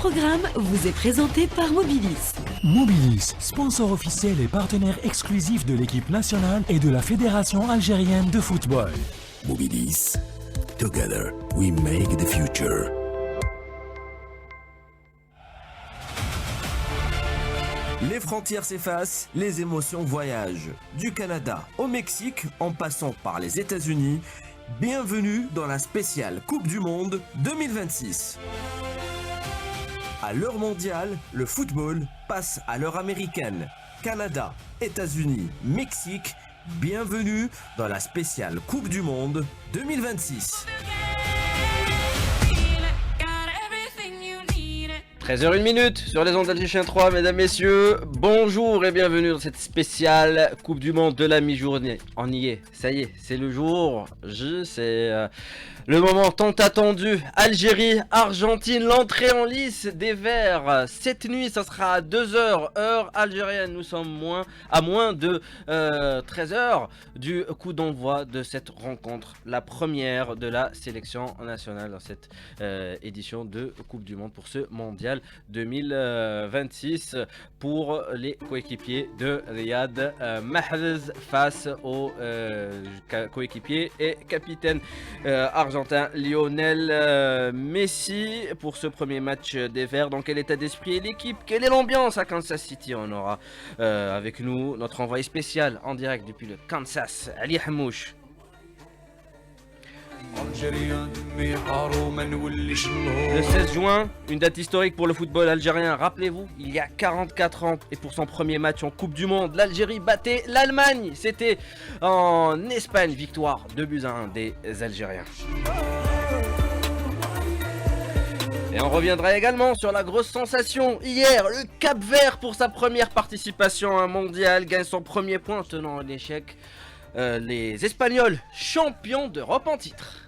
programme vous est présenté par Mobilis. Mobilis, sponsor officiel et partenaire exclusif de l'équipe nationale et de la Fédération algérienne de football. Mobilis, together we make the future. Les frontières s'effacent, les émotions voyagent. Du Canada au Mexique, en passant par les États-Unis, bienvenue dans la spéciale Coupe du Monde 2026. À l'heure mondiale, le football passe à l'heure américaine. Canada, États-Unis, Mexique, bienvenue dans la spéciale Coupe du Monde 2026. 13h01 sur les ondes d'Alger 3, mesdames, messieurs, bonjour et bienvenue dans cette spéciale Coupe du Monde de la mi-journée. On y est, ça y est, c'est le jour J, c'est le moment tant attendu. Algérie, Argentine, l'entrée en lice des Verts. Cette nuit, ça sera à 2h, heure algérienne. Nous sommes à moins de 13h du coup d'envoi de cette rencontre, la première de la sélection nationale dans cette édition de Coupe du Monde pour ce mondial 2026 pour les coéquipiers de Riyad Mahrez face au coéquipier et capitaine argentin Lionel Messi pour ce premier match des Verts. Dans quel état d'esprit est l'équipe? Quelle est l'ambiance à Kansas City? On aura avec nous notre envoyé spécial en direct depuis le Kansas, Ali Hamouche. Le 16 juin, une date historique pour le football algérien. Rappelez-vous, il y a 44 ans et pour son premier match en Coupe du Monde, l'Algérie battait l'Allemagne. C'était en Espagne, victoire 2-1 des Algériens. Et on reviendra également sur la grosse sensation. Hier, le Cap-Vert pour sa première participation à un mondial gagne son premier point tenant un échec. Les Espagnols, champions d'Europe en titre.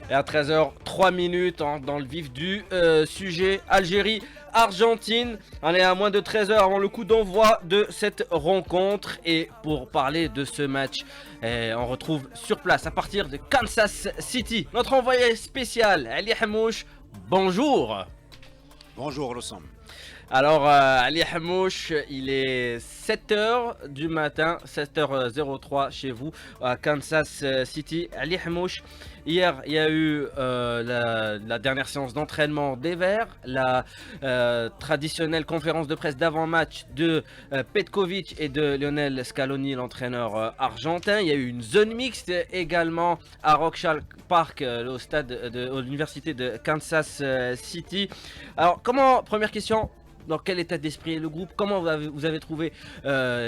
Et à 13h03 dans le vif du sujet, Algérie, Argentine. On est à moins de 13h avant le coup d'envoi de cette rencontre. Et pour parler de ce match, on retrouve sur place à partir de Kansas City notre envoyé spécial, Ali Hamouche. Bonjour. Bonjour Rossam. Alors Ali Hamouche, il est 7h du matin, 7h03 chez vous à Kansas City. Ali Hamouche, hier il y a eu la dernière séance d'entraînement des Verts, la traditionnelle conférence de presse d'avant-match de Petkovic et de Lionel Scaloni, l'entraîneur argentin. Il y a eu une zone mixte également à Rockshall Park, au stade de l'université de Kansas City. Alors première question, dans quel état d'esprit est le groupe? Comment vous avez trouvé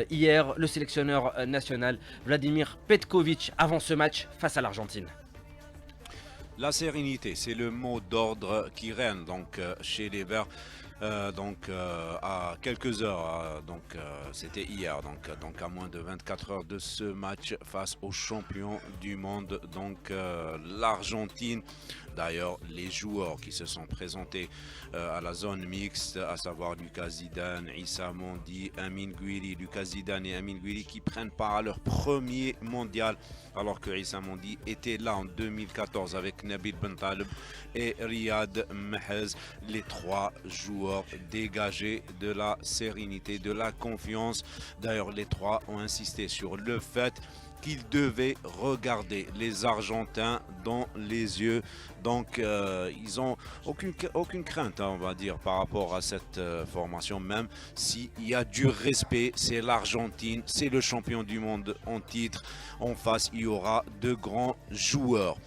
hier le sélectionneur national Vladimir Petkovic avant ce match face à l'Argentine? La sérénité, c'est le mot d'ordre qui règne donc chez les Verts. À quelques heures, c'était hier, donc à moins de 24 heures de ce match face aux champions du monde, l'Argentine. D'ailleurs, les joueurs qui se sont présentés à la zone mixte, à savoir Lucas Zidane, Issa Mondi, Amin Gouiri, Lucas Zidane et Amin Gouiri qui prennent part à leur premier mondial, alors que Issa Mondi était là en 2014 avec Nabil Bentaleb et Riyad Mahrez, les trois joueurs dégagés de la sérénité, de la confiance. D'ailleurs, les trois ont insisté sur le fait qu'ils devaient regarder les Argentins dans les yeux. Donc ils ont aucune crainte, on va dire, par rapport à cette formation, même s'il y a du respect. C'est l'Argentine, c'est le champion du monde en titre. En face, il y aura de grands joueurs.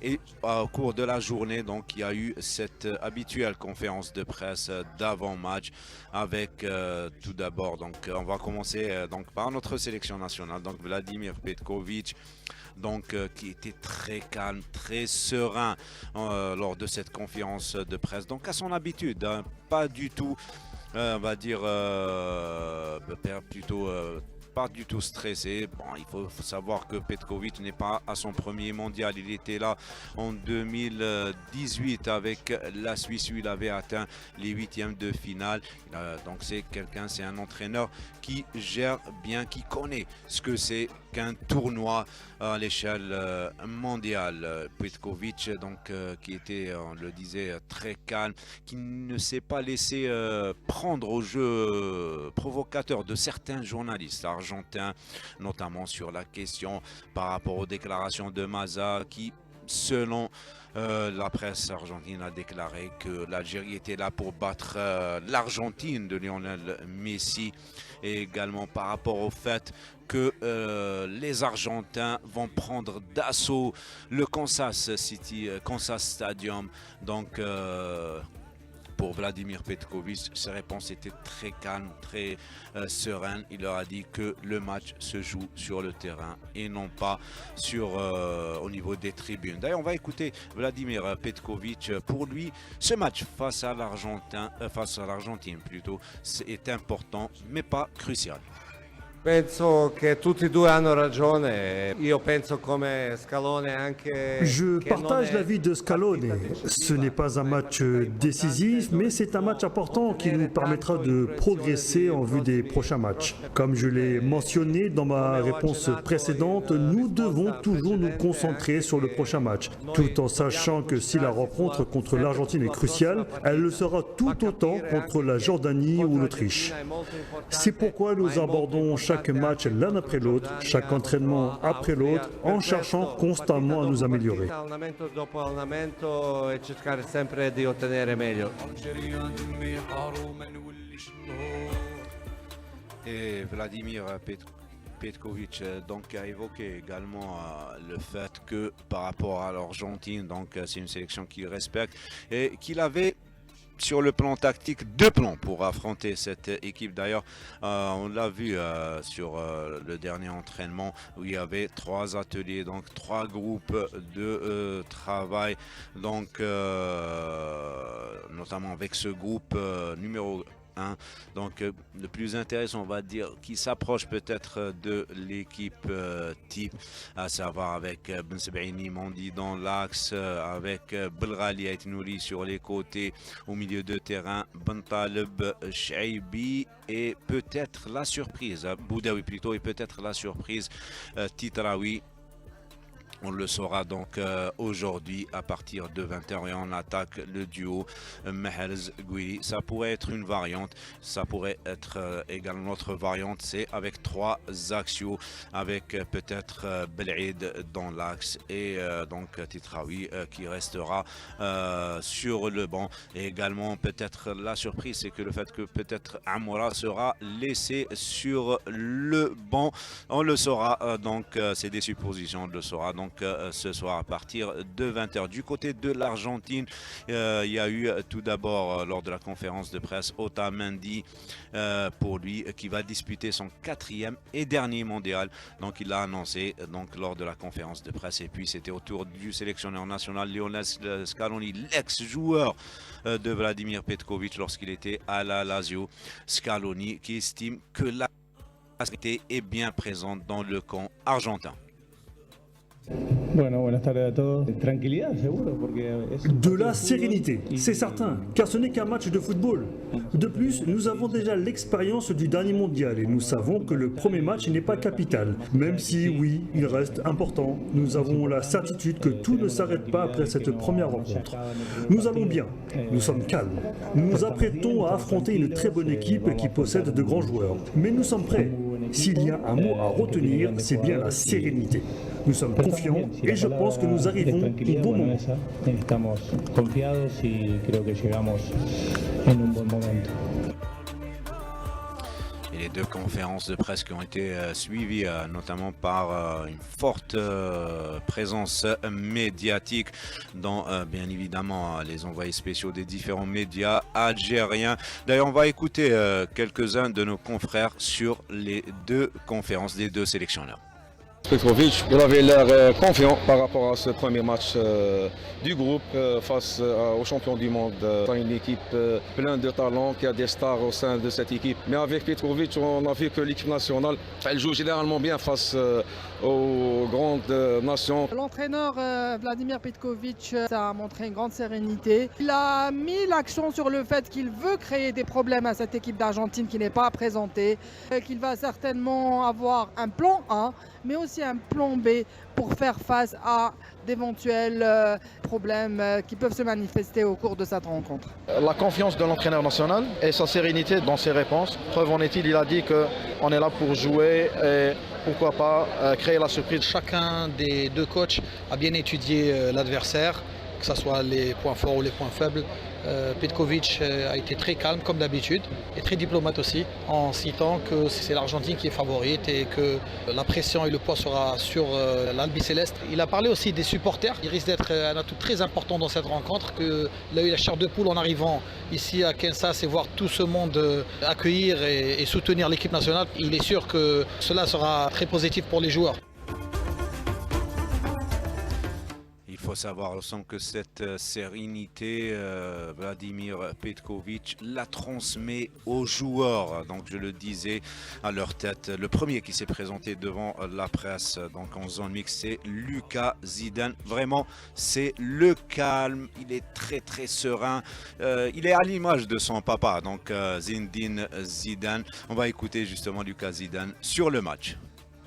Et au cours de la journée, donc, il y a eu cette habituelle conférence de presse d'avant-match avec tout d'abord, on va commencer par notre sélection nationale, donc Vladimir Petkovic, qui était très calme, très serein lors de cette conférence de presse. Donc à son habitude, pas du tout, on va dire, plutôt pas du tout stressé. Bon, il faut savoir que Petkovic n'est pas à son premier mondial. Il était là en 2018 avec la Suisse où il avait atteint les huitièmes de finale. Donc c'est un entraîneur qui gère bien, qui connaît ce que c'est donc un tournoi à l'échelle mondiale. Petkovic, donc, qui était, on le disait, très calme, qui ne s'est pas laissé prendre au jeu provocateur de certains journalistes argentins, notamment sur la question par rapport aux déclarations de Maza, qui, selon la presse argentine, a déclaré que l'Algérie était là pour battre l'Argentine de Lionel Messi, et également par rapport au fait que les Argentins vont prendre d'assaut le Kansas Stadium. Donc pour Vladimir Petkovic, ses réponses étaient très calmes, très sereines. Il leur a dit que le match se joue sur le terrain et non pas au niveau des tribunes. D'ailleurs, on va écouter Vladimir Petkovic. Pour lui, ce match face à l'Argentine plutôt, est important, mais pas crucial. Penso che tutti e due hanno ragione. Io penso come Scalone anche. Je partage l'avis de Scalone. Ce n'est pas un match décisif, mais c'est un match important qui nous permettra de progresser en vue des prochains matchs. Comme je l'ai mentionné dans ma réponse précédente, nous devons toujours nous concentrer sur le prochain match, tout en sachant que si la rencontre contre l'Argentine est cruciale, elle le sera tout autant contre la Jordanie ou l'Autriche. C'est pourquoi nous abordons chaque match l'un après l'autre, chaque entraînement après l'autre, en cherchant constamment à nous améliorer. Et Vladimir Petkovic donc a évoqué également le fait que par rapport à l'Argentine, donc c'est une sélection qu'il respecte et qu'il avait sur le plan tactique 2 plans pour affronter cette équipe. D'ailleurs, on l'a vu sur le dernier entraînement où il y avait 3 ateliers, donc 3 groupes de travail, donc notamment avec ce groupe numéro 1. Donc le plus intéressant, on va dire, qui s'approche peut-être de l'équipe type, à savoir avec Ben Sebaini Mondi dans l'axe, avec Belghali Aitnouri sur les côtés, au milieu de terrain Ben Taleb Chaibi, et peut-être la surprise Boudaoui plutôt, et peut-être la surprise Titraoui. On le saura donc aujourd'hui à partir de 20h, et on attaque le duo Mahrez-Gouiri. Ça pourrait être une variante, ça pourrait être également notre variante, c'est avec 3 axiaux, avec peut-être Bel'id dans l'axe et donc Titraoui qui restera sur le banc. Et également peut-être la surprise, c'est que le fait que peut-être Amoura sera laissé sur le banc. On le saura donc, c'est des suppositions, on le saura donc ce soir à partir de 20h. Du côté de l'Argentine, il y a eu tout d'abord lors de la conférence de presse Otamendi, pour lui qui va disputer son 4e et dernier mondial. Donc il l'a annoncé donc lors de la conférence de presse, et puis c'était au tour du sélectionneur national Lionel Scaloni, l'ex-joueur de Vladimir Petkovic lorsqu'il était à la Lazio. Scaloni qui estime que la sécurité est bien présente dans le camp argentin. De la sérénité, c'est certain, car ce n'est qu'un match de football. De plus, nous avons déjà l'expérience du dernier mondial et nous savons que le premier match n'est pas capital. Même si, oui, il reste important, nous avons la certitude que tout ne s'arrête pas après cette première rencontre. Nous allons bien, nous sommes calmes. Nous nous apprêtons à affronter une très bonne équipe qui possède de grands joueurs. Mais nous sommes prêts. S'il y a un mot à retenir, c'est bien la sérénité. Nous sommes confiants et je pense que nous arrivons au bon moment. Et les 2 conférences de presse qui ont été suivies notamment par une forte présence médiatique dans bien évidemment les envoyés spéciaux des différents médias algériens. D'ailleurs, on va écouter quelques-uns de nos confrères sur les 2 conférences des 2 sélectionneurs. Petrovic, il avait l'air confiant par rapport à ce premier match du groupe face aux champions du monde. Une équipe pleine de talent, qui a des stars au sein de cette équipe. Mais avec Petrovic, on a vu que l'équipe nationale, elle joue généralement bien face aux grandes nations. L'entraîneur Vladimir Petkovic a montré une grande sérénité. Il a mis l'accent sur le fait qu'il veut créer des problèmes à cette équipe d'Argentine qui n'est pas présentée, qu'il va certainement avoir un plan A, mais aussi un plan B pour faire face à d'éventuels problèmes qui peuvent se manifester au cours de cette rencontre. La confiance de l'entraîneur national et sa sérénité dans ses réponses. Preuve en est-il, il a dit qu'on est là pour jouer et pourquoi pas créer la surprise. Chacun des deux coachs a bien étudié l'adversaire, que ce soit les points forts ou les points faibles. Petkovic a été très calme comme d'habitude et très diplomate aussi en citant que c'est l'Argentine qui est favorite et que la pression et le poids sera sur l'Albiceleste. Il a parlé aussi des supporters. Il risque d'être un atout très important dans cette rencontre, qu'il a eu la chair de poule en arrivant ici à Kansas et voir tout ce monde accueillir et soutenir l'équipe nationale. Il est sûr que cela sera très positif pour les joueurs. Il faut savoir aussi que cette sérénité, Vladimir Petkovic la transmet aux joueurs. Donc je le disais, à leur tête, le premier qui s'est présenté devant la presse donc en zone mixte, c'est Luka Zidane. Vraiment, c'est le calme, il est très serein. Il est à l'image de son papa, donc Zinedine Zidane. On va écouter justement Luka Zidane sur le match.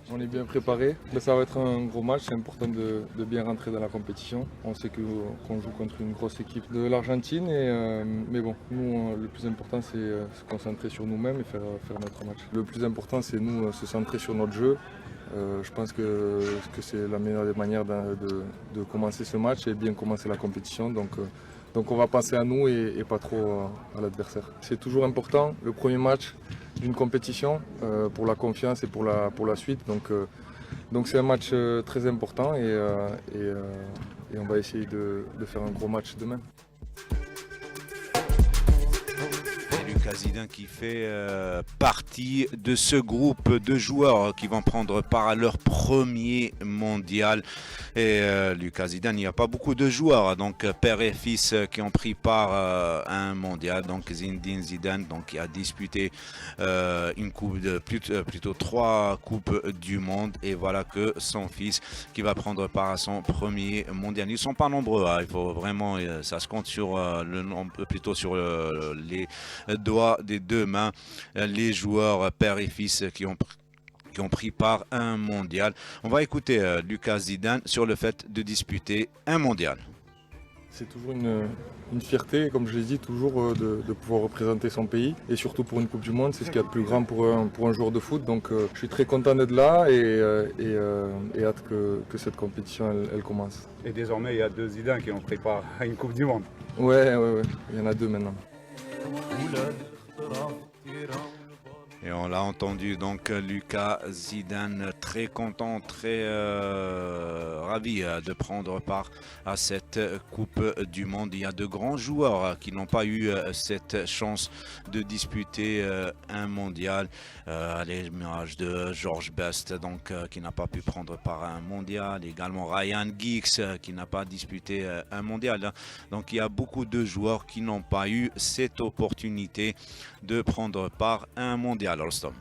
On est bien préparé, ça va être un gros match, c'est important de bien rentrer dans la compétition. On sait qu'on joue contre une grosse équipe de l'Argentine, mais bon, nous le plus important c'est se concentrer sur nous-mêmes et faire notre match. Le plus important c'est nous se centrer sur notre jeu. Je pense que c'est la meilleure des manières de commencer ce match et bien commencer la compétition. Donc on va penser à nous et pas trop à l'adversaire. C'est toujours important, le premier match d'une compétition pour la confiance et pour la suite. Donc c'est un match très important et on va essayer de faire un gros match demain. Luka Zidane qui fait partie de ce groupe de joueurs qui vont prendre part à leur premier mondial. Et Luka Zidane, il n'y a pas beaucoup de joueurs, donc père et fils qui ont pris part à un mondial. Donc Zinedine Zidane, donc, qui a disputé une coupe plutôt 3 coupes du monde. Et voilà que son fils qui va prendre part à son premier mondial. Ils ne sont pas nombreux, hein. Il faut vraiment, ça se compte sur le nombre, plutôt sur les doigts des deux mains, les joueurs père et fils qui ont pris part à un mondial. On va écouter Luka Zidane sur le fait de disputer un mondial. C'est toujours une fierté, comme je l'ai dit, toujours de pouvoir représenter son pays. Et surtout pour une Coupe du Monde, c'est ce qu'il y a de plus grand pour un joueur de foot. Donc je suis très content d'être là et hâte que cette compétition elle commence. Et désormais, il y a 2 Zidane qui ont pris part à une Coupe du Monde. Ouais, il y en a 2 maintenant. Et on l'a entendu, donc Luka Zidane très content, très ravi de prendre part à cette Coupe du Monde. Il y a de grands joueurs qui n'ont pas eu cette chance de disputer un mondial. À l'image de George Best, donc, qui n'a pas pu prendre part à un mondial. Également Ryan Giggs qui n'a pas disputé un mondial. Donc il y a beaucoup de joueurs qui n'ont pas eu cette opportunité de prendre part à un mondial. Alstom.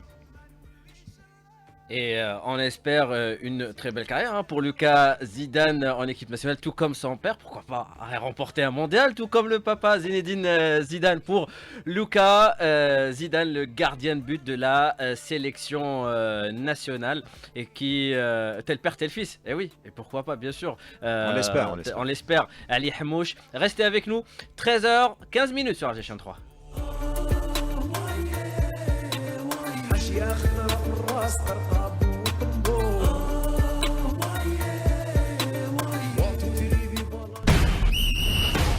Et on espère une très belle carrière pour Luka Zidane en équipe nationale, tout comme son père. Pourquoi pas remporter un mondial, tout comme le papa Zinedine Zidane pour Luka Zidane, le gardien de but de la sélection nationale. Et qui, tel père, tel fils. Et oui, et pourquoi pas, bien sûr. On l'espère. Ali Hamouche, restez avec nous. 13h15 sur RGChain 3.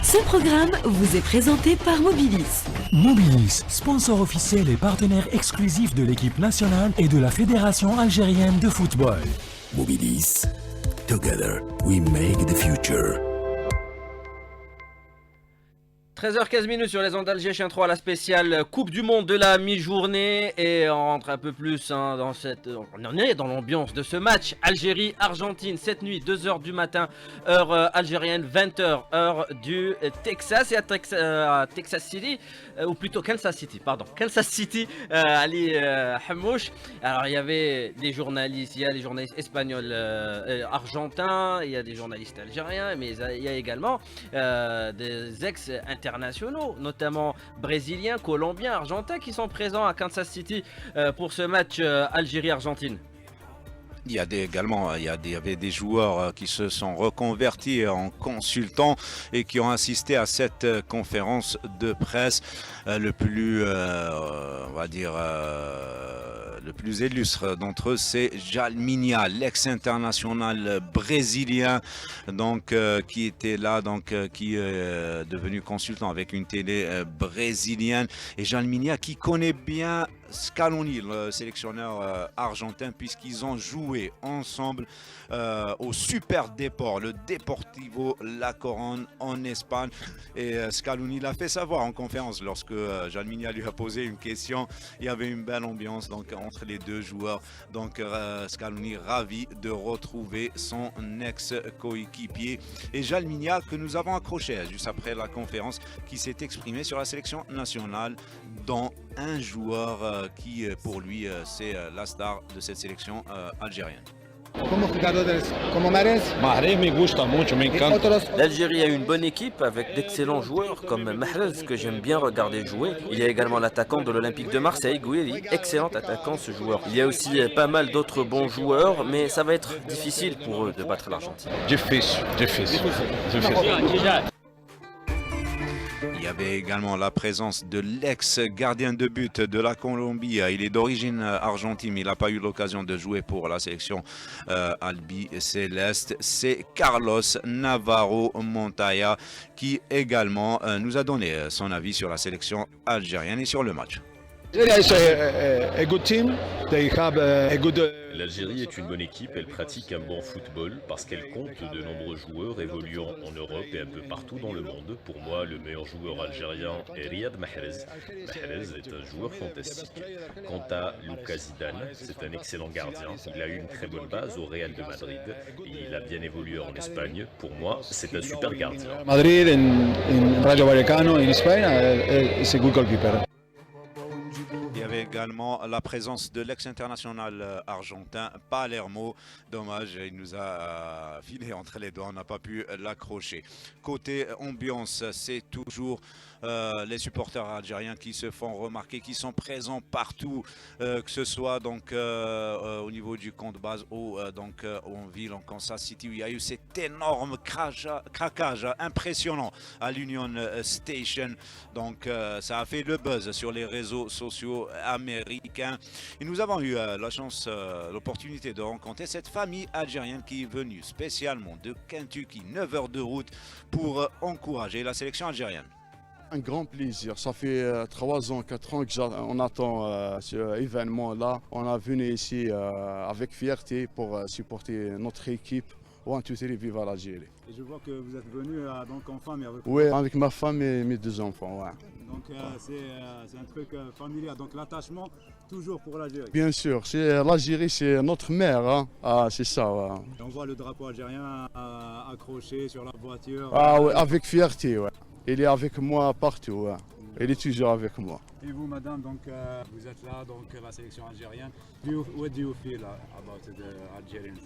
Ce programme vous est présenté par Mobilis. Mobilis, sponsor officiel et partenaire exclusif de l'équipe nationale et de la Fédération algérienne de football. Mobilis. Together, we make the future. 13h15 sur les ondes d'Alger 3, la spéciale Coupe du Monde de la mi-journée. Et on rentre un peu plus dans cette... On en est dans l'ambiance de ce match. Algérie-Argentine, cette nuit, 2h du matin, heure algérienne, 20h, heure du Texas. Et à Texas City, ou plutôt Kansas City, Ali Hamouche. Alors il y avait des journalistes, il y a des journalistes espagnols, argentins, il y a des journalistes algériens, mais il y a également des ex-internationaux, notamment brésiliens, colombiens, argentins qui sont présents à Kansas City pour ce match Algérie-Argentine. Il y avait des joueurs qui se sont reconvertis en consultants et qui ont assisté à cette conférence de presse. Le plus, on va dire, le plus illustre d'entre eux, c'est Jalminha, l'ex-international brésilien, donc qui était là, qui est devenu consultant avec une télé brésilienne. Et Jalminha qui connaît bien Scaloni, le sélectionneur argentin, puisqu'ils ont joué ensemble au Super Deport, le Deportivo La Coruña en Espagne. Et Scaloni l'a fait savoir en conférence lorsque Jalminha lui a posé une question. Il y avait une belle ambiance entre les deux joueurs. Donc Scaloni ravi de retrouver son ex-coéquipier. Et Jalminha que nous avons accroché juste après la conférence, qui s'est exprimé sur la sélection nationale, dont un joueur qui pour lui c'est la star de cette sélection algérienne. L'Algérie a une bonne équipe avec d'excellents joueurs comme Mahrez que j'aime bien regarder jouer. Il y a également l'attaquant de l'Olympique de Marseille, Gouiri, excellent attaquant ce joueur. Il y a aussi pas mal d'autres bons joueurs, mais ça va être difficile pour eux de battre l'Argentine. Difficile. Il y avait également la présence de l'ex-gardien de but de la Colombie. Il est d'origine argentine, mais il n'a pas eu l'occasion de jouer pour la sélection albi-céleste. C'est Carlos Navarro Montoya qui également nous a donné son avis sur la sélection algérienne et sur le match. L'Algérie est une bonne équipe, elle pratique un bon football parce qu'elle compte de nombreux joueurs évoluant en Europe et un peu partout dans le monde. Pour moi, le meilleur joueur algérien est Riyad Mahrez. Mahrez est un joueur fantastique. Quant à Lucas Zidane, c'est un excellent gardien. Il a eu une très bonne base au Real de Madrid et il a bien évolué en Espagne. Pour moi, c'est un super gardien. Madrid, en Rayo Vallecano, en Espagne, c'est un good goalkeeper. Il y avait également la présence de l'ex-international argentin Palermo. Dommage, il nous a filé entre les doigts, on n'a pas pu l'accrocher. Côté ambiance, c'est toujours les supporters algériens qui se font remarquer, qui sont présents partout, que ce soit donc au niveau du camp de base ou donc en ville, en Kansas City, où il y a eu cet énorme craquage impressionnant à l'Union Station. Donc ça a fait le buzz sur les réseaux sociaux américains. Et nous avons eu la chance, l'opportunité de rencontrer cette famille algérienne qui est venue spécialement de Kentucky, 9 heures de route, pour encourager la sélection algérienne. Un grand plaisir. Ça fait 3 ans, 4 ans qu'on attend ce événement-là. On est venu ici avec fierté pour supporter notre équipe. One, two, three, vive l'Algérie. Et je vois que vous êtes venu donc en famille avec... Oui, avec ma femme et mes 2 enfants. Ouais. Donc c'est un truc familial. Donc l'attachement toujours pour l'Algérie. Bien sûr, l'Algérie c'est notre mère. Hein. Ah, c'est ça. Ouais. Et on voit le drapeau algérien accroché sur la voiture. Ah oui, avec fierté. Ouais. Il est avec moi partout. Ouais. Il est toujours avec moi. Et vous, madame, donc vous êtes là, donc la sélection algérienne. What do you feel about the Algerian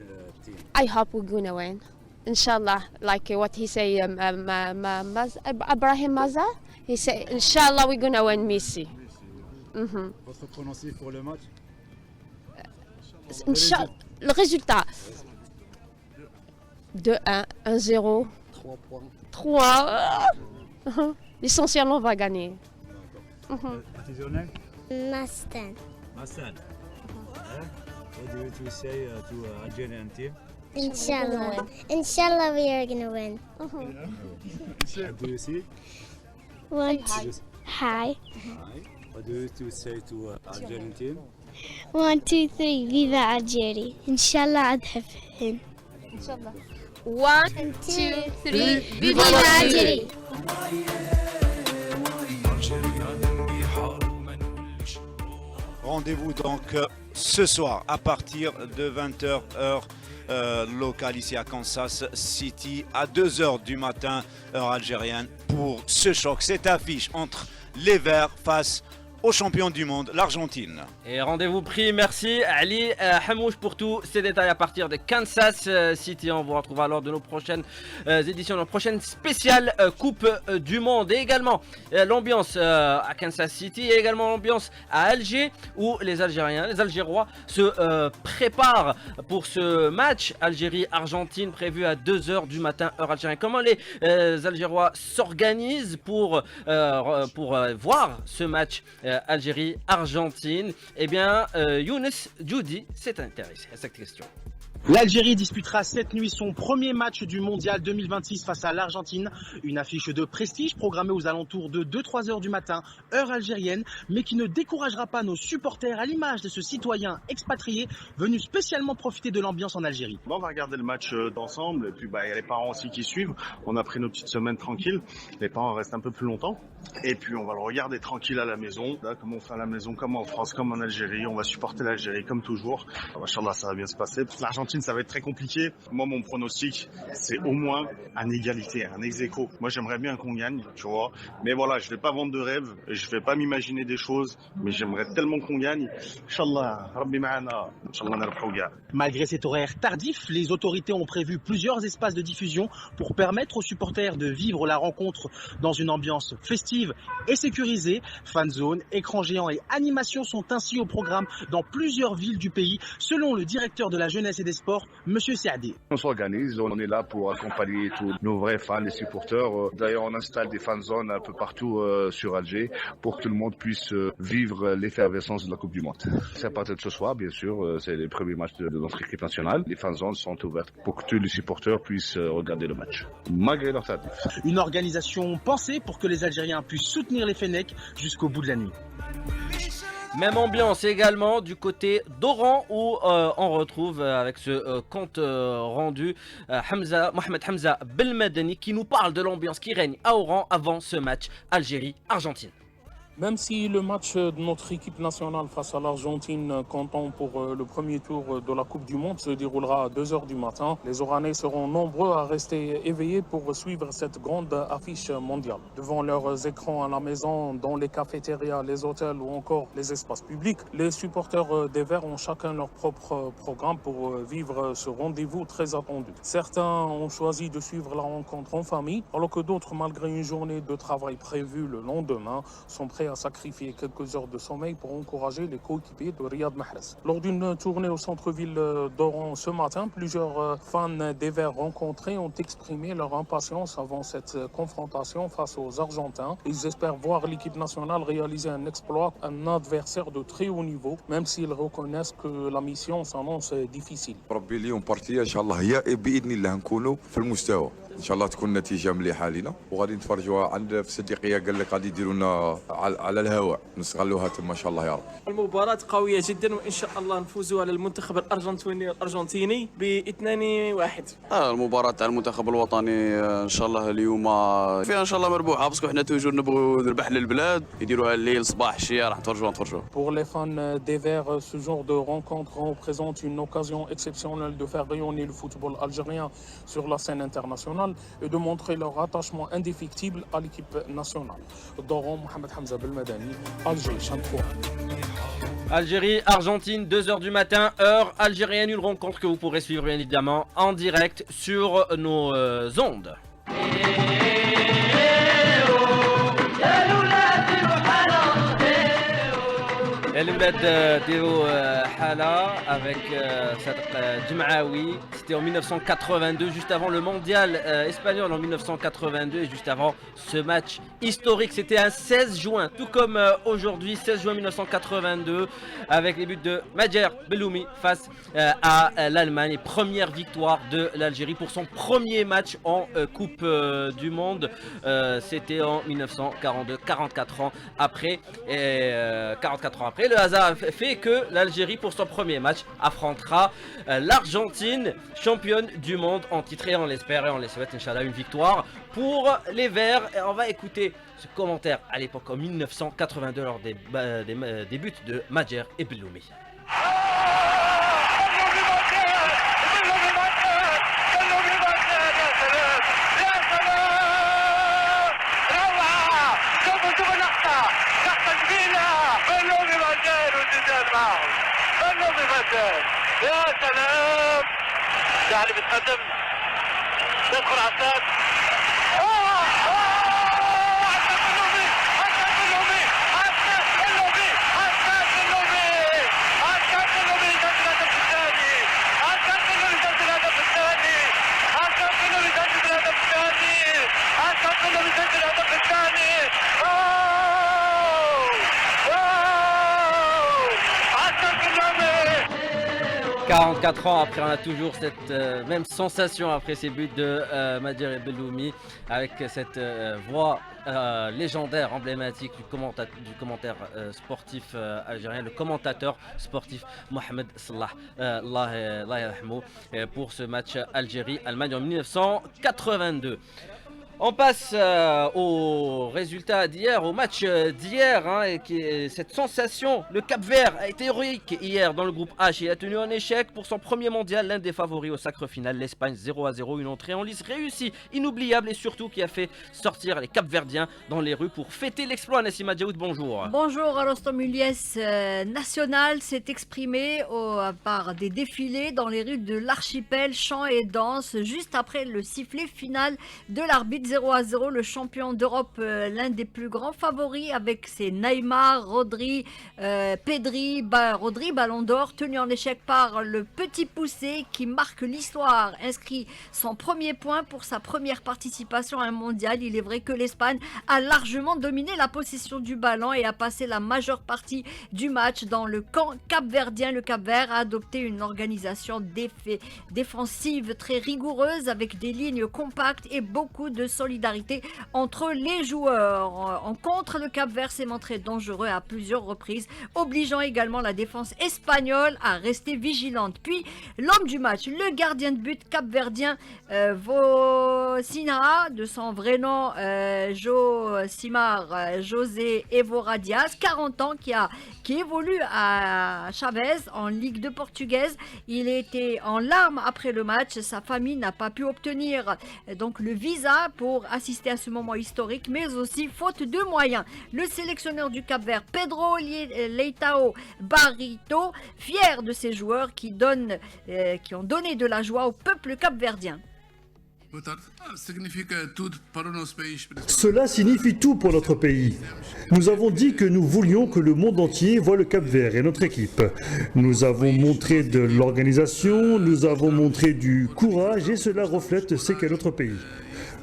team? I hope we're gonna win. Inshallah, like what he say, Ibrahim Maza, he say, Inshallah, we're gonna win Messi. Votre pronostic pour le match? Le résultat 2-1, 1-0, 3 points. 3. L'essentiel, on va gagner. Mastan. Mastan. What do you say to Algerian team? Inshallah. Inshallah we are gonna win. Do you see? Hi. Hi. What do you say to Algerian team? 1, 2, 3, viva Algeria. Inshallah أدهفهن. Inshallah. 1, 2, 3, viva Algeria. rendez-vous donc ce soir à partir de 20h heure locale ici à Kansas City, à 2h du matin heure algérienne, pour ce choc, cette affiche entre les Verts face aux champions du monde, l'Argentine. Et rendez-vous pris, merci Ali Hamouche pour tous ces détails à partir de Kansas City. On vous retrouvera lors de nos prochaines éditions, nos prochaines spéciales Coupe du Monde. Et également l'ambiance à Kansas City et également l'ambiance à Alger où les Algérois se préparent pour ce match Algérie-Argentine prévu à 2h du matin heure algérienne. Comment les Algérois s'organisent pour voir ce match Algérie-Argentine? Eh bien, Younes Djoudi s'est intéressé à cette question. L'Algérie disputera cette nuit son premier match du Mondial 2026 face à l'Argentine. Une affiche de prestige programmée aux alentours de 2-3 heures du matin, heure algérienne, mais qui ne découragera pas nos supporters à l'image de ce citoyen expatrié venu spécialement profiter de l'ambiance en Algérie. Bon, on va regarder le match d'ensemble et puis il y a les parents aussi qui suivent. On a pris nos petites semaines tranquilles. Les parents restent un peu plus longtemps. Et puis on va le regarder tranquille à la maison, là, comme on fait à la maison, comme en France, comme en Algérie. On va supporter l'Algérie comme toujours. Inch'Allah, ça va bien se passer. L'Argentine, ça va être très compliqué. Moi, mon pronostic, c'est au moins un égalité, un ex-aequo. Moi, j'aimerais bien qu'on gagne, tu vois. Mais voilà, je vais pas vendre de rêves, je vais pas m'imaginer des choses, mais j'aimerais tellement qu'on gagne. Inch'Allah, Rabbi ma'ana, Inch'Allah narbahu ga. Malgré cet horaire tardif, les autorités ont prévu plusieurs espaces de diffusion pour permettre aux supporters de vivre la rencontre dans une ambiance festive et sécurisée. Fan zone, écran géant et animation sont ainsi au programme dans plusieurs villes du pays, selon le directeur de la jeunesse et des sports, Monsieur Saadi. On s'organise, on est là pour accompagner tous nos vrais fans, les supporters. D'ailleurs, on installe des fan zones un peu partout sur Alger pour que tout le monde puisse vivre l'effervescence de la Coupe du Monde. C'est à partir de ce soir, bien sûr, c'est les premiers matchs de notre équipe nationale. Les fan zones sont ouvertes pour que tous les supporters puissent regarder le match, malgré leur tardif. Une organisation pensée pour que les Algériens puissent soutenir les Fennecs jusqu'au bout de la nuit. Même ambiance également du côté d'Oran où on retrouve avec ce compte rendu Mohamed Hamza Belmadani qui nous parle de l'ambiance qui règne à Oran avant ce match Algérie-Argentine. Même si le match de notre équipe nationale face à l'Argentine, comptant pour le premier tour de la Coupe du Monde, se déroulera à 2h du matin, les Oranais seront nombreux à rester éveillés pour suivre cette grande affiche mondiale. Devant leurs écrans à la maison, dans les cafétérias, les hôtels ou encore les espaces publics, les supporters des Verts ont chacun leur propre programme pour vivre ce rendez-vous très attendu. Certains ont choisi de suivre la rencontre en famille, alors que d'autres, malgré une journée de travail prévue le lendemain, sont prêts à sacrifier quelques heures de sommeil pour encourager les coéquipiers de Riyad Mahrez. Lors d'une tournée au centre-ville d'Oran ce matin, plusieurs fans des Verts rencontrés ont exprimé leur impatience avant cette confrontation face aux Argentins. Ils espèrent voir l'équipe nationale réaliser un exploit, un adversaire de très haut niveau, même s'ils reconnaissent que la mission s'annonce difficile. ربي اليوم بارتيه ان شاء الله هي باذن الله نكونوا في المستوى ان شاء الله تكون النتيجه مليحه لينا وغادي نتفرجوا عند في الصديقيه قال لك غادي يديروا لنا على الهواء نستغلوها تما ان شاء الله يا رب. المباراه قويه جدا وان شاء الله نفوزوا على المنتخب الارجنتيني ب2-1. المباراه تاع المنتخب الوطني ان شاء الله اليوم فيها ان شاء الله مربوحه باسكو حنا توجور نبغوا نربح للبلاد يديروها الليل صباح الشيا راح نتفرجوا. Pour les fans des Verts, ce genre de rencontre représente une occasion exceptionnelle de faire rayonner le football algérien sur la scène internationale et de montrer leur attachement indéfectible à l'équipe nationale. D'Oran, Mohamed Hamza Belmadani, Alger, Champour. Algérie-Argentine, 2h du matin, heure algérienne, une rencontre que vous pourrez suivre bien évidemment en direct sur nos ondes. الولاد ديروا حالة avec Sadr Djemraoui. C'était en 1982, juste avant le mondial espagnol en 1982 et juste avant ce match historique. C'était un 16 juin, tout comme aujourd'hui, 16 juin 1982, avec les buts de Madjer Belloumi face à l'Allemagne. Première victoire de l'Algérie pour son premier match en Coupe du Monde. C'était en 1942, 44 ans après. le hasard fait que l'Algérie, pour son premier match, affrontera l'Argentine, championne du monde en titre. Et on l'espère et on les souhaite, Inch'Allah, une victoire pour les Verts. Et on va écouter ce commentaire à l'époque en 1982 lors des buts de Madjer et Belloumi. يا سلام يعني بتقدم تدخل عساك « 44 ans après, on a toujours cette même sensation après ces buts de Madjer et Belloumi, avec cette voix légendaire, emblématique du commentaire sportif algérien, le commentateur sportif Mohamed Salah, Allah yarhamou, pour ce match Algérie-Allemagne en 1982. On passe au résultat d'hier, au match d'hier, et cette sensation. Le Cap-Vert a été héroïque hier dans le groupe H et a tenu un échec pour son premier mondial, l'un des favoris au sacre final, l'Espagne 0-0, une entrée en lice réussie, inoubliable et surtout qui a fait sortir les Cap-Verdiens dans les rues pour fêter l'exploit. Nassima Djaoud, bonjour. Bonjour, Rostom Uliès. National s'est exprimé par des défilés dans les rues de l'archipel, chants et danses, juste après le sifflet final de l'arbitre. 0-0, le champion d'Europe, l'un des plus grands favoris avec ses Neymar, Rodri, Pedri, Rodri Ballon d'Or, tenu en échec par le petit poussé qui marque l'histoire, inscrit son premier point pour sa première participation à un mondial. Il est vrai que l'Espagne a largement dominé la possession du ballon et a passé la majeure partie du match dans le camp capverdien. Le Cap-Vert a adopté une organisation défensive très rigoureuse avec des lignes compactes et beaucoup de solidarité entre les joueurs. En contre, le Cap-Vert s'est montré dangereux à plusieurs reprises, obligeant également la défense espagnole à rester vigilante. Puis, l'homme du match, le gardien de but capverdien Vocina, de son vrai nom Josimar José Évora Diaz, 40 ans, qui évolue à Chaves en Ligue 2 portugaise. Il était en larmes après le match. Sa famille n'a pas pu obtenir donc le visa pour assister à ce moment historique, mais aussi faute de moyens. Le sélectionneur du Cap-Vert, Pedro Leitao Barrito, fier de ses joueurs qui ont donné de la joie au peuple capverdien. Cela signifie tout pour notre pays. Nous avons dit que nous voulions que le monde entier voit le Cap-Vert et notre équipe. Nous avons montré de l'organisation, nous avons montré du courage et cela reflète ce qu'est notre pays.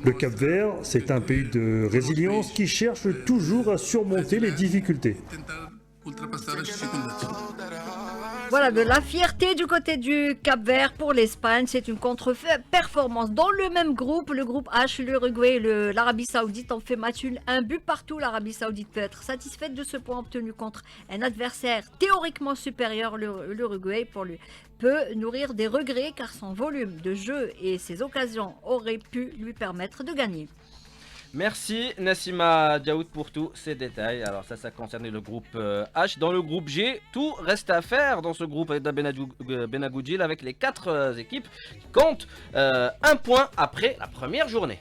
Le Cap-Vert, c'est un pays de résilience qui cherche toujours à surmonter les difficultés. Voilà, de la fierté du côté du Cap-Vert pour l'Espagne. C'est une contre-performance. Dans le même groupe, le groupe H, l'Uruguay et l'Arabie Saoudite ont fait match nul, un but partout. L'Arabie Saoudite peut être satisfaite de ce point obtenu contre un adversaire théoriquement supérieur. L'Uruguay peut nourrir des regrets car son volume de jeu et ses occasions auraient pu lui permettre de gagner. Merci Nassima Djaoud pour tous ces détails. Alors ça concernait le groupe H. Dans le groupe G, tout reste à faire dans ce groupe avec Benagoudjil avec les 4 équipes qui comptent un point après la première journée.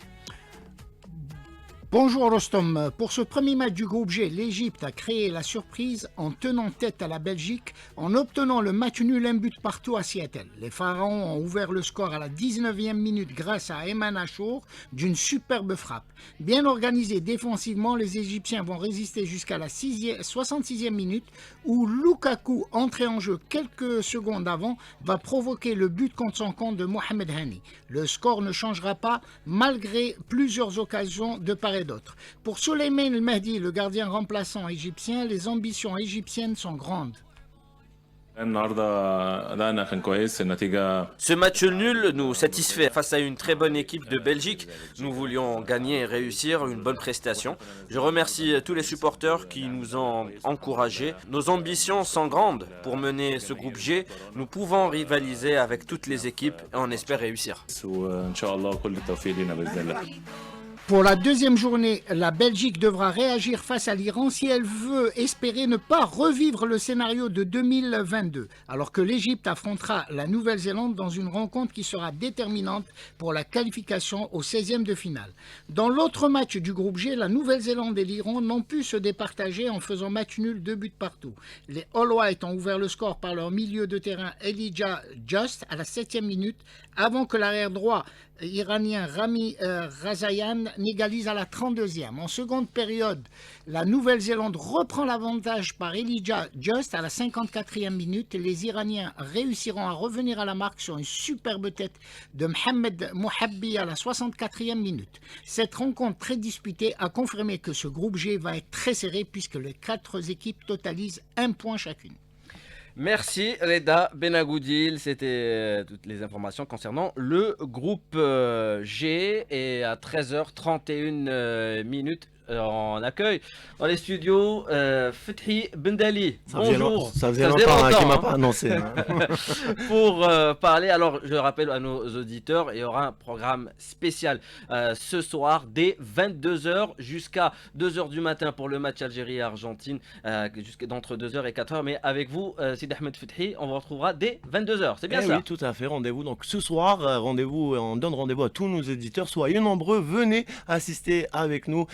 Bonjour Rostom, pour ce premier match du groupe G, l'Égypte a créé la surprise en tenant tête à la Belgique en obtenant le match nul, un but partout à Seattle. Les Pharaons ont ouvert le score à la 19e minute grâce à Ayman Achour d'une superbe frappe. Bien organisés défensivement, les Égyptiens vont résister jusqu'à la 66e minute où Lukaku, entré en jeu quelques secondes avant, va provoquer le but contre son camp de Mohamed Hani. Le score ne changera pas malgré plusieurs occasions de part et d'autre. Pour Souleymane El Mehdi, le gardien remplaçant égyptien, les ambitions égyptiennes sont grandes. Ce match nul nous satisfait face à une très bonne équipe de Belgique. Nous voulions gagner et réussir une bonne prestation. Je remercie tous les supporters qui nous ont encouragés. Nos ambitions sont grandes. Pour mener ce groupe G, nous pouvons rivaliser avec toutes les équipes et on espère réussir. Pour la deuxième journée, la Belgique devra réagir face à l'Iran si elle veut espérer ne pas revivre le scénario de 2022, alors que l'Égypte affrontera la Nouvelle-Zélande dans une rencontre qui sera déterminante pour la qualification au 16e de finale. Dans l'autre match du groupe G, la Nouvelle-Zélande et l'Iran n'ont pu se départager en faisant match nul 2 buts partout. Les All White ont ouvert le score par leur milieu de terrain Elijah Just à la 7e minute, avant que l'arrière droit iranien Rami Razayan n'égalise à la 32e. En seconde période, la Nouvelle-Zélande reprend l'avantage par Elijah Just à la 54e minute. Les Iraniens réussiront à revenir à la marque sur une superbe tête de Mohamed Mouhabbi à la 64e minute. Cette rencontre très disputée a confirmé que ce groupe G va être très serré puisque les 4 équipes totalisent 1 point chacune. Merci Reda Benagoudil, c'était toutes les informations concernant le groupe G et à 13h31 minutes. On accueille dans les studios Fethi Bendali. Bonjour. Ça faisait longtemps qu'il ne m'a pas annoncé. Pour parler, alors je rappelle à nos auditeurs, il y aura un programme spécial ce soir dès 22h jusqu'à 2h du matin pour le match Algérie-Argentine, d'entre 2h et 4h. Mais avec vous, Sid Ahmed Fethi, on vous retrouvera dès 22h. C'est bien ça? Oui, tout à fait. Rendez-vous donc ce soir. On donne rendez-vous à tous nos éditeurs. Soyez nombreux, venez assister avec nous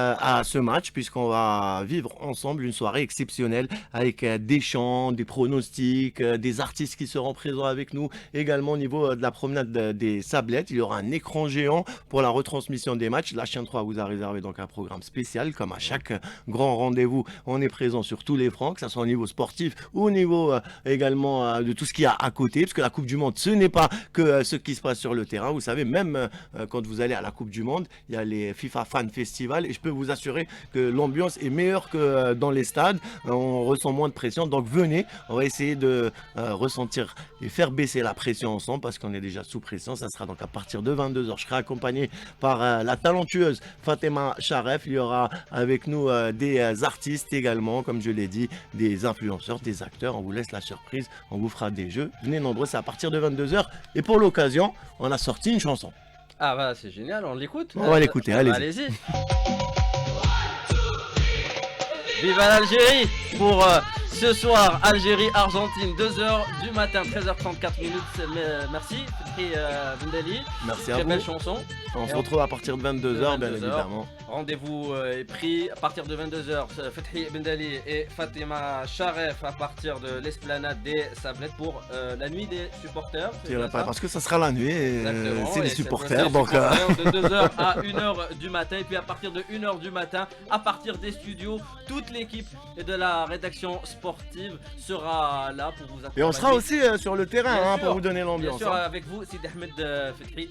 à ce match, puisqu'on va vivre ensemble une soirée exceptionnelle avec des chants, des pronostics, des artistes qui seront présents avec nous. Également au niveau de la promenade des Sablettes, il y aura un écran géant pour la retransmission des matchs. La chaîne 3 vous a réservé donc un programme spécial. Comme à chaque grand rendez-vous, on est présent sur tous les fronts, que ce soit au niveau sportif ou au niveau également de tout ce qu'il y a à côté, parce que la Coupe du Monde, ce n'est pas que ce qui se passe sur le terrain. Vous savez, même quand vous allez à la Coupe du Monde, il y a les FIFA Fan Festival, et je peux vous assurer que l'ambiance est meilleure que dans les stades. On ressent moins de pression, donc venez, on va essayer de ressentir et faire baisser la pression ensemble, parce qu'on est déjà sous pression. Ça sera donc à partir de 22h. Je serai accompagné par la talentueuse Fatima Charef. Il y aura avec nous des artistes également, comme je l'ai dit, des influenceurs, des acteurs. On vous laisse la surprise, on vous fera des jeux. Venez nombreux, c'est à partir de 22h. Et pour l'occasion, on a sorti une chanson. Ah bah c'est génial, on l'écoute. On va l'écouter, allez-y. Allez-y. Viva l'Algérie pour ce soir, Algérie-Argentine, 2h du matin, 13h34 minutes. Merci, Fethi Bendali. Merci à Très vous. belle chanson. On se retrouve à partir de 22h, bien évidemment. Rendez-vous est pris à partir de 22h. Fethi Bendali et Fatima Charef à partir de l'esplanade des Sablettes pour la nuit des supporters. Parce que ça sera la nuit, et c'est les supporters. Donc de 2h à 1h du matin. Et puis à partir de 1h du matin, à partir des studios, toute l'équipe de la rédaction sportive sera là pour vous accompagner. Et on sera aussi sur le terrain pour vous donner l'ambiance. Bien sûr, avec vous, Sid Ahmed Fethi.